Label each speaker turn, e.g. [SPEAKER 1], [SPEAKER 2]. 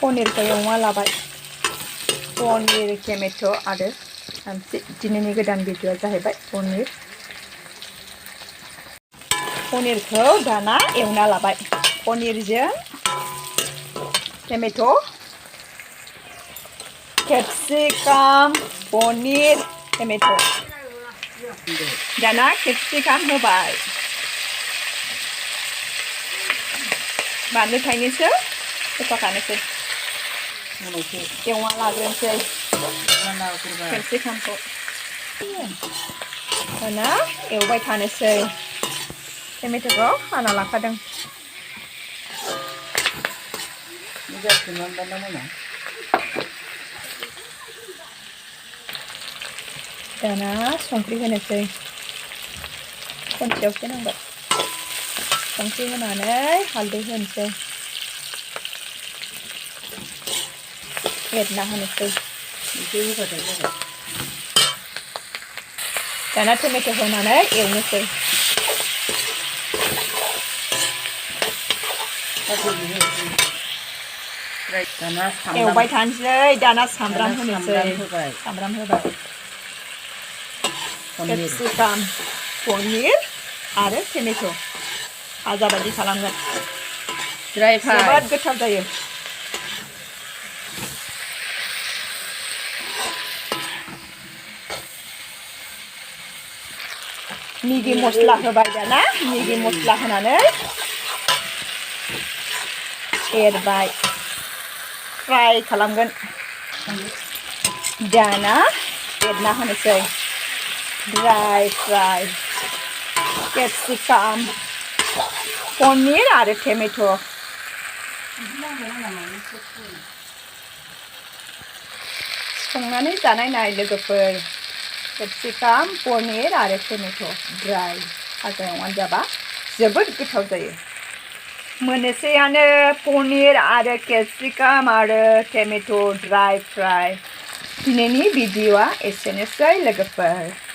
[SPEAKER 1] पनिरखौ एवना लाबाय पनिर टमेट' आरो दिनैनि गोदान भिडिअ'आ जाहैबाय पनिरखौ दाना एवना लाबाय पनिरजों टमेट' कैप्सिकम पनिर टमेट' दाना कैप्सिकम होबाय बानलु थाइनैसो होफाखानोसै एवना लाग्रोनोसै कैप्सिकमखौ दाना एवबाय थानोसै टमेट'खौ हाना लाखादों दाना संख्रि होनोसै खनसेयावसो नांबाय संख्रि होनानै हालदै होनोसै एरना होनोसै दाना टमेट' होनानै एवनोसै एवबाय थानोसै दाना सामब्राम होनोसै सामब्राम होबाय कैप्सिकम पनिर आरो टमेट' भाजा बायदि खालामगोन जोबोद गोथाव जायो मेगि मस्ला होबाय दाना मेगि मस्ला होनानै एरबाय फ्राय खालामगोन दाना एरना होनोसै ड्राई फ्राई कैप्सिकम पनिर आरो टमेट' संनानै जानाय नाय लोगोफोर कैप्सिकम पनिर आरो टमेट' ड्राई भाजा एवनानै जाबा जोबोद गोथाव जायो मोननोसैयानो पनिर आरो कैप्सिकम आरो टमेट' ड्राई फ्राई दिनैनि भिडिअ'आ एसेनोसै लोगोफोर